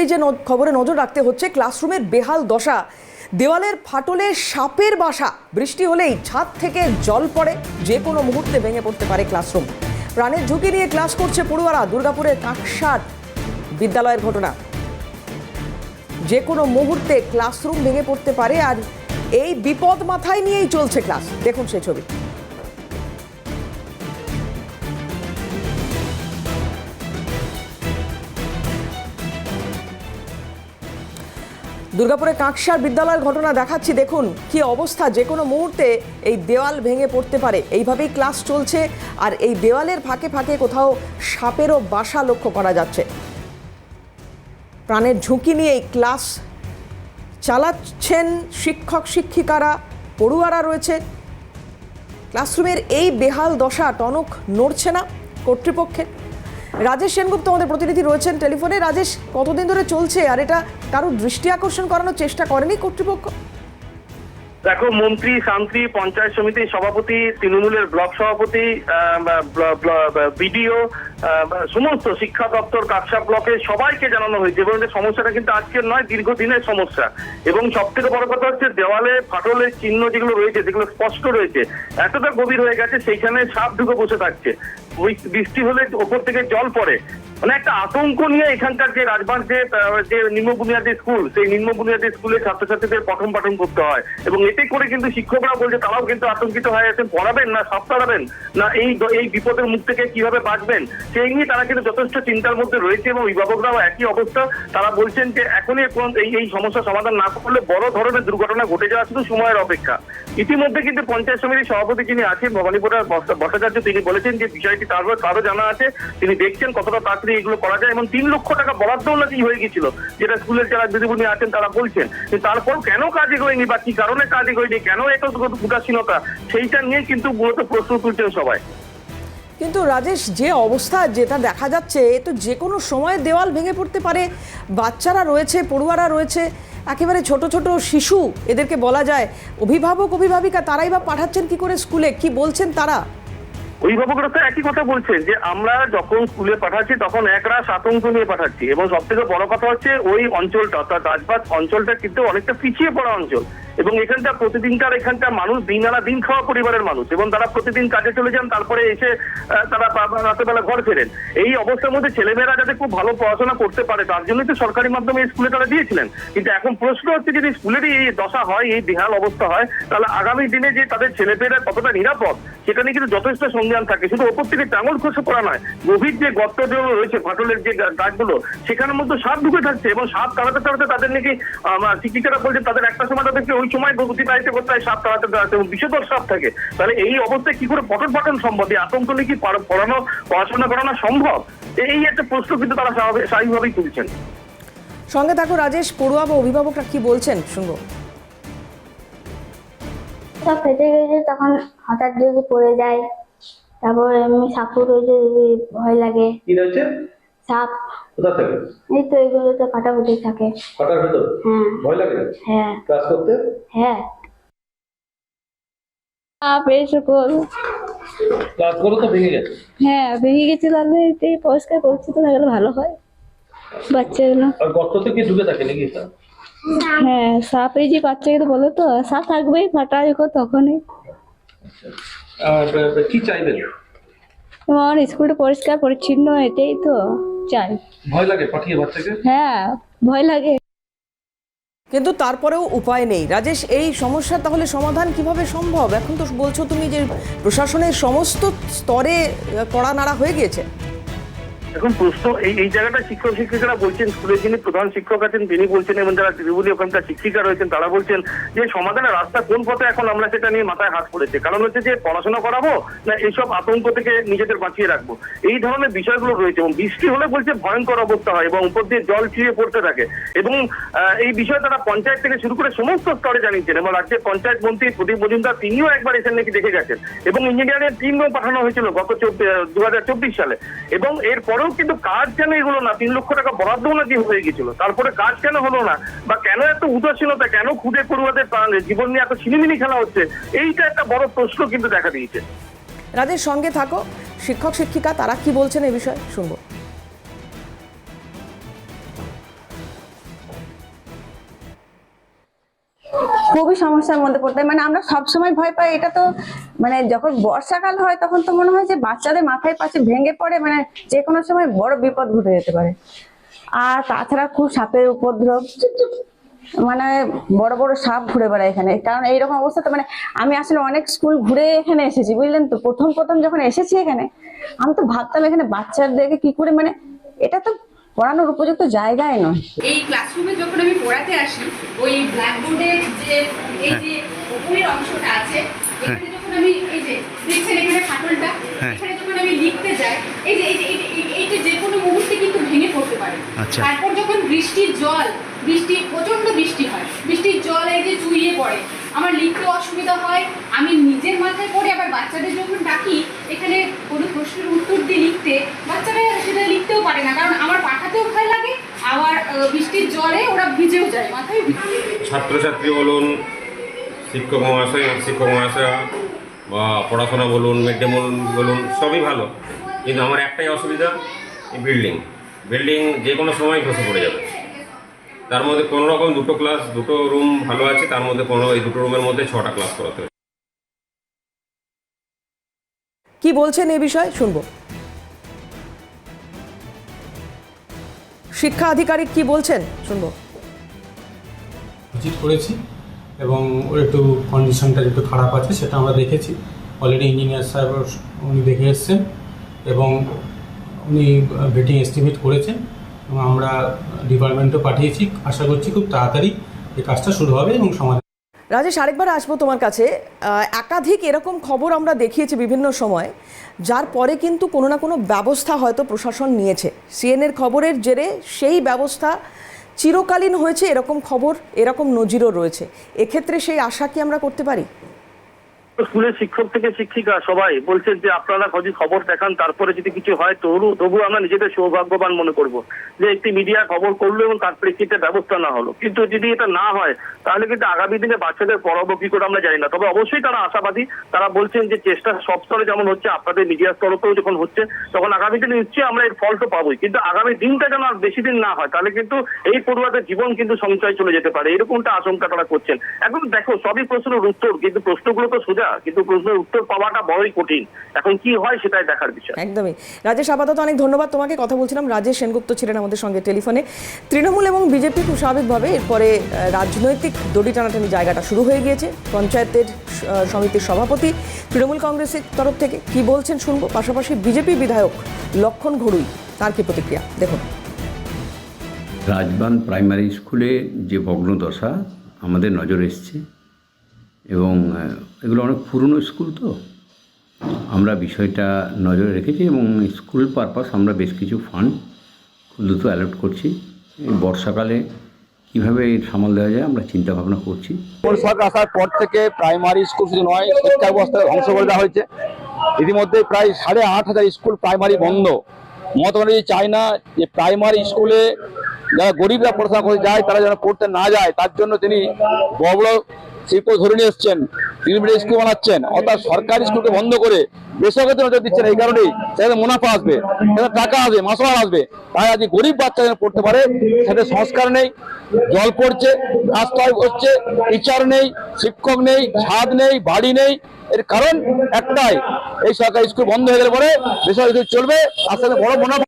এই যে খবরে নজর রাখতে হচ্ছে ক্লাসরুমের বেহাল দশা, দেওয়ালের ফাটলে সাপের বাসা, বৃষ্টি হলেই ছাদ থেকে জল পড়ে, যে কোনো মুহূর্তে ভেঙে পড়তে পারে ক্লাসরুম। প্রাণের ঝুঁকি নিয়ে ক্লাস করছে পড়ুয়ারা। দুর্গাপুরের কাকসার বিদ্যালয়ের ঘটনা, যে কোনো মুহূর্তে ক্লাসরুম ভেঙে পড়তে পারে, আর এই বিপদ মাথায় নিয়েই চলছে ক্লাস। দেখুন সেই ছবি। দুর্গাপুরে কাকসার বিদ্যালয়ের ঘটনা দেখাচ্ছি, দেখুন কি অবস্থা। যে কোনো মুহূর্তে এই দেওয়াল ভেঙে পড়তে পারে, এইভাবেই ক্লাস চলছে। আর এই দেওয়ালের ফাঁকে ফাঁকে কোথাও সাপেরও বাসা লক্ষ্য করা যাচ্ছে। প্রাণের ঝুঁকি নিয়েই ক্লাস চালাচ্ছেন শিক্ষক শিক্ষিকারা, পড়ুয়ারা রয়েছে। ক্লাসরুমের এই বেহাল দশা টনক নড়ছে না কর্তৃপক্ষের। রাজেশ সেনগুপ্ত আমাদের প্রতিনিধি রয়েছেন টেলিফোনে। রাজেশ, কতদিন ধরে চলছে আর এটা কারোর দৃষ্টি আকর্ষণ করানোর চেষ্টা করেনি কর্তৃপক্ষ? দেখো, মন্ত্রী, শান্তি, পঞ্চায়েত সমিতির সভাপতি, তৃণমূলের ব্লক সভাপতি, বিডিও, সমস্ত শিক্ষা দপ্তর, কাকসা ব্লকে সবাইকে জানানো হয়েছে এবং সমস্যাটা কিন্তু আজকের নয়, দীর্ঘদিনের সমস্যা। এবং সব থেকে বড় কথা হচ্ছে দেওয়ালে ফাটলের চিহ্ন যেগুলো রয়েছে, যেগুলো স্পষ্ট রয়েছে, এতটা গভীর হয়ে গেছে সেইখানে সাপ ঢুকে বসে থাকছে। বৃষ্টি হলে ওপর থেকে জল পড়ে, মানে একটা আতঙ্ক নিয়ে এখানকার যে রাজবাড় যে নিম্ন বুনিয়াদী স্কুল, সেই নিম্ন বুনিয়াদী স্কুলে ছাত্রছাত্রীদের পঠন পাঠন করতে হয়। এবং এতে করে কিন্তু শিক্ষকরা বলছে তারাও কিন্তু আতঙ্কিত হয়ে আছেন, পড়াবেন না সাপ তাড়াবেন না, এই বিপদের মুখ থেকে কিভাবে বাঁচবেন সেই নিয়ে তারা কিন্তু যথেষ্ট চিন্তার মধ্যে রয়েছে। এবং অভিভাবকরাও একই অবস্থা। তারা বলছেন যে এখনই এই সমস্যা সমাধান না করলে বড় ধরনের দুর্ঘটনা ঘটে যাওয়া শুধু সময়ের অপেক্ষা। ইতিমধ্যে কিন্তু পঞ্চায়েত সমিতির সভাপতি যিনি আছেন ভবানীপুরের ভট্টাচার্য, তিনি বলেছেন যে বিষয়টি তারও জানা আছে, তিনি দেখছেন কতটা তাড়াতাড়ি এগুলো করা যায়। এবং 3 লক্ষ টাকা বরাদ্দও নাকি হয়ে গেছিল, যেটা স্কুলের যারা দিদিমণি আছেন তারা বলছেন। তারপর কেন কাজ এগোয়নি বা কি কারণে কাজ এগোয়নি, কেন এত উদাসীনতা, সেইটা নিয়ে কিন্তু মূলত প্রশ্ন তুলছেন সবাই। কিন্তু রাজেশ, যে অবস্থা যেটা দেখা যাচ্ছে, তো যে কোনো সময় দেওয়াল ভেঙে পড়তে পারে। বাচ্চারা রয়েছে, পড়ুয়ারা রয়েছে, একেবারে ছোট ছোট শিশু এদেরকে বলা যায়। অভিভাবক অভিভাবিকা তারাই বা পাঠাচ্ছেন কি করে স্কুলে, কি বলছেন তারা? অভিভাবকরা তো একই কথা বলছেন যে আমরা যখন স্কুলে পাঠাচ্ছি তখন একরাশ আতঙ্ক নিয়ে পাঠাচ্ছি। এবং সব থেকে বড় কথা হচ্ছে ওই অঞ্চলটা, অর্থাৎ রাজবাড় অঞ্চলটা কিন্তু অনেকটা পিছিয়ে পড়া অঞ্চল। এবং এখানকার মানুষ দিন আনা দিন খাওয়া পরিবারের মানুষ, এবং তারা প্রতিদিন কাজে চলে যান, তারপরে এসে তারা রাতেবেলা ঘর ফেরেন। এই অবস্থার মধ্যে ছেলেমেয়েরা যাতে খুব ভালো পড়াশোনা করতে পারে তার জন্যই তো সরকারি মাধ্যমে এই স্কুলে তারা দিয়েছিলেন। কিন্তু এখন প্রশ্ন হচ্ছে, যদি স্কুলেরই এই দশা হয়, এই বেহাল অবস্থা হয়, তাহলে আগামী দিনে যে তাদের ছেলেমেয়েরা কতটা নিরাপদ সেটা নিয়ে কিন্তু যথেষ্ট সন্দেহ থাকে। শুধু ওপর থেকে টাঙল খসে পড়া নয়, গভীর যে গর্ত যেগুলো রয়েছে, ফাটলের যে গাছগুলো, সেখানের মধ্যে সাপ ঢুকে থাকছে। এবং সাপ তাড়াতে তাড়াতে তাদের নাকি শিক্ষিকারা বলছেন তাদের একটা সময় তাদেরকে ওই সময় অতিবাহিত করতে হয় সাপ তাড়াতে তাড়াতে, এবং বিষধর সাপ থাকে। তাহলে এই অবস্থায় কি করে পঠন পাঠন সম্ভব? এই আতঙ্ক নিয়ে কি পড়াশোনা করানো সম্ভব? এই একটা প্রশ্ন কিন্তু তারা স্বাভাবিকভাবেই তুলছেন। সঙ্গে থাকো রাজেশ, পড়ুয়া বা অভিভাবকরা কি বলছেন শুনবো। সব ফেটে গেছে, তখন হঠাৎ যদি পড়ে যায়, তারপর এমনি সাপও রয়েছে, যদি ভয় লাগে। কি রয়েছে? সাপ। কোথা থেকে? এই তো এগুলো তো কাটা কুটি থাকে। কাটার ভিতর? হ্যাঁ। ভয় লাগে? হ্যাঁ। ক্লাস করতে? হ্যাঁ। এসে ক্লাস করে তো ভেঙে গেছে? হ্যাঁ, ভেঙে গেছে। তাহলে এটাই পরিষ্কার পরিচ্ছন্ন থাকলে ভালো হয় বাচ্চাগুলো। আর গর্ত থেকে ঢুকে থাকে নাকি স্যার? হ্যাঁ, সাপ এই যে বাচ্চাগুলো বলে তো সাপ থাকবেই, ফাটা যখন তখনই। আর কি চাইবেন? তোমার স্কুলটা পরিষ্কার পরিচ্ছন্ন, এটাই তো চাই। ভয় লাগে পাঠিয়ে বাচ্চাকে? হ্যাঁ, ভয় লাগে। কিন্তু তারপরেও উপায় নেই। রাজেশ, এই সমস্যার তাহলে সমাধান কিভাবে সম্ভব? এখন তো বলছো তুমি যে প্রশাসনের সমস্ত স্তরে কড়া নাড়া হয়ে গিয়েছে। এখন প্রশ্ন এই জায়গাটা শিক্ষক শিক্ষিকারা বলছেন, স্কুলের যিনি প্রধান শিক্ষক আছেন তিনি বলছেন, এবং যারা তৃণমূলী ওখানকার শিক্ষিকা রয়েছেন তারা বলছেন যে সমাধানের রাস্তা কোন পথে, এখন আমরা সেটা নিয়ে মাথায় হাত পড়েছে। কারণ হচ্ছে যে পড়াশোনা করাবো না এইসব আতঙ্ক থেকে নিজেদের বাঁচিয়ে রাখবো, এই ধরনের বিষয়গুলো রয়েছে। এবং বৃষ্টি হলে বলছে ভয়ঙ্কর অবস্থা হয় এবং উপর দিয়ে জল ছুঁয়ে পড়তে থাকে। এবং এই বিষয়ে তারা পঞ্চায়েত থেকে শুরু করে সমস্ত স্তরে জানিয়েছেন। এবং রাজ্যের পঞ্চায়েত মন্ত্রী প্রদীপ মজুমদার তিনিও একবার এসে নাকি দেখে গেছেন। এবং ইঞ্জিনিয়ারের টিমও পাঠানো হয়েছিল গত 2024 সালে। এবং এরপরেও কিন্তু কাজ কেন এগুলো না, 3 লক্ষ টাকা বরাদ্দও নাকি হয়ে গেছিল, তারপরে কাজ কেন হলো না, বা কেন এত উদাসীনতা, কেন খুদে পড়ুয়াদের জীবন নিয়ে এত ছিনিমিনি খেলা হচ্ছে, এইটা একটা বড় প্রশ্ন কিন্তু দেখা দিয়েছে। রাজেশ, সঙ্গে থাকো, শিক্ষক শিক্ষিকা তারা কি বলছেন এই বিষয়ে শুনবো। খুবই সমস্যার মধ্যে পড়তে হয়। মানে আমরা সবসময় ভয় পাই, এটা তো মানে যখন বর্ষাকাল হয় তখন তো মনে হয় যে বাচ্চাদের মাথায় পাশে ভেঙে পড়ে, মানে যে কোনো সময় বড় বিপদ ঘটে যেতে পারে। আর তাছাড়া খুব সাপের উপদ্রব, মানে বড় বড় সাপ ঘুরে বেড়ায় এখানে। কারণ এইরকম অবস্থাতে মানে আমি আসলে অনেক স্কুল ঘুরে এখানে এসেছি, বুঝলেন তো। প্রথম যখন এসেছি এখানে, আমি তো ভাবতাম এখানে বাচ্চাদেরকে কি করে, মানে এটা তো পড়ানোর উপযুক্ত জায়গায় নয়। এই ক্লাসরুমে যখন আমি পড়াতে আসি, ওই ব্ল্যাকবোর্ডের যে এই যে উপরের অংশটা আছে, এখানে যখন আমি এই যে দেখছেন এখানে ফাটলটা, এখানে যখন আমি লিখতে যাই, এই যে এইটা যে কোনো মুহূর্তে কিন্তু ভেঙে পড়তে পারে। তারপর যখন প্রচন্ড বৃষ্টি হয়, বৃষ্টির জল এই যে চুইয়ে পড়ে, আমার লিখতে অসুবিধা হয়, আমি নিজের মাথায় পড়ে আবার বাচ্চাদের যখন ডাকি এখানে কোনো প্রশ্নের উত্তর দিয়ে লিখতে, বাচ্চারা সেটা লিখতেও পারে না, কারণ আমার পাঠাতেও ভয় লাগে, আবার বৃষ্টির জলে ওরা ভিজেও যায়, মাথায় ছাত্রছাত্রী বলুন, শিক্ষক মহাশয়া বা পড়াশোনা বলুন, মিড ডে মিল বলুন, সবই ভালো। কিন্তু আমার একটাই অসুবিধা, এই বিল্ডিং যে কোনো সময় ধসে পড়ে যাবে। তার মধ্যে কোনো রকম দুটো রুম ভালো আছে, তার মধ্যে এই দুটো রুমের মধ্যে 6টা ক্লাস করাতে হবে। কি বলছেন এই বিষয়ে শুনবো। শিক্ষা আধিকারিক কি বলছেন শুনবো। ভিজিট করেছি এবং ওর একটু কন্ডিশনটা একটু খারাপ আছে, সেটা আমরা দেখেছি। অলরেডি ইঞ্জিনিয়ার সাহেব উনি দেখে এসছেন এবং উনি ভেটিং এস্টিমেট করেছেন এবং আমরা ডিপার্টমেন্টও পাঠিয়েছি। আশা করছি খুব তাড়াতাড়ি এই কাজটা শুরু হবে এবং সমাধান। রাজেশ, আরেকবার আসবো তোমার কাছে। একাধিক এরকম খবর আমরা দেখিয়েছি বিভিন্ন সময়, যার পরে কিন্তু কোনো না কোনো ব্যবস্থা হয়তো প্রশাসন নিয়েছে। সিএনএর খবরের জেরে সেই ব্যবস্থা চিরকালীন হয়েছে, এরকম খবর, এরকম নজিরও রয়েছে। এক্ষেত্রে সেই আশা কি আমরা করতে পারি? স্কুলের শিক্ষক থেকে শিক্ষিকা সবাই বলছেন যে আপনারা যদি খবর দেখান, তারপরে যদি কিছু হয় তবু আমরা নিজেদের সৌভাগ্যবান মনে করব যে একটি মিডিয়া খবর করলো এবং তার প্রেক্ষিতে ব্যবস্থা না হলো। কিন্তু যদি এটা না হয় তাহলে কিন্তু আগামী দিনে বাচ্চাদের পড়াবো কি করে আমরা জানি না। তবে অবশ্যই তারা আশাবাদী, তারা বলছেন যে চেষ্টা সব স্তরে যেমন হচ্ছে, আপনাদের মিডিয়ার স্তরতেও যখন হচ্ছে, তখন আগামী দিনে নিশ্চয়ই আমরা এর ফল তো পাবোই। কিন্তু আগামী দিনটা যেন আর বেশি দিন না হয়, তাহলে কিন্তু এই পড়ুয়াদের জীবন কিন্তু সংশয় চলে যেতে পারে, এরকমটা আশঙ্কা তারা করছেন। এখন দেখো, সবই প্রশ্নের উত্তর, কিন্তু প্রশ্নগুলো তো সোজা, কিন্তু প্রশ্নের উত্তর পাওয়াটা বড়ই কঠিন। এখন কি হয় সেটাই দেখার বিষয়। একদমই। রাজেশ, আপাতত অনেক ধন্যবাদ তোমাকে। কথা বলছিলাম, রাজেশ সেনগুপ্ত ছিলেন আমাদের সঙ্গে টেলিফোনে। তৃণমূল এবং বিজেপি খুব স্বাভাবিকভাবে এরপরে রাজনৈতিক দড়ি টানাটানি জায়গাটা শুরু হয়ে গিয়েছে। পঞ্চায়েতের সমিতির সভাপতি তৃণমূল কংগ্রেসের তরফ থেকে কি বলছেন শুনবো। পাশাপাশি বিজেপি বিধায়ক লক্ষণ ঘড়ুই, তার কি প্রতিক্রিয়া দেখুন। রাজবাঁধ প্রাইমারি স্কুলে যে ভগ্নদশা আমাদের নজরে এসছে এবং এগুলো অনেক পুরনো স্কুল, তো আমরা বিষয়টা নজরে রেখেছি এবং স্কুল পারপাস আমরা বেশ কিছু ফান্ড খুব দ্রুত অ্যালট করছি। এই বর্ষাকালে কীভাবে সামাল দেওয়া যায় আমরা চিন্তা ভাবনা করছি। সরকার আসার পর থেকে প্রাইমারি স্কুল শুধু নয়, শিক্ষা ব্যবস্থা ধ্বংস করে দেওয়া হয়েছে। ইতিমধ্যে প্রায় 8,500 স্কুল প্রাইমারি বন্ধ। মমতা ব্যানার্জি চায় না যে প্রাইমারি স্কুলে যারা গরিবরা পড়াশোনা করে যায় তারা যেন পড়তে না যায়, তার জন্য তিনি বড় বড় শিল্প ধরে নিয়ে এসছেন, প্রিমিয়ারি স্কুল বানাচ্ছেন, অর্থাৎ সরকারি স্কুলকে বন্ধ করে বেসরকারি নজর দিচ্ছেন। এই কারণেই সেখানে মুনাফা আসবে, সেখানে টাকা আসবে, মাসওয়ার আসবে। তাই আজ গরিব বাচ্চা যেন পড়তে পারে, সেটা সংস্কার নেই, জল পড়ছে, রাস্তা হচ্ছে, টিচার নেই, শিক্ষক নেই, ছাদ নেই, বাড়ি নেই। এর কারণ একটাই, এই সরকারি স্কুল বন্ধ হয়ে গেলে পরে বেসরকারি স্কুল চলবে, আর সাথে বড় মুনাফা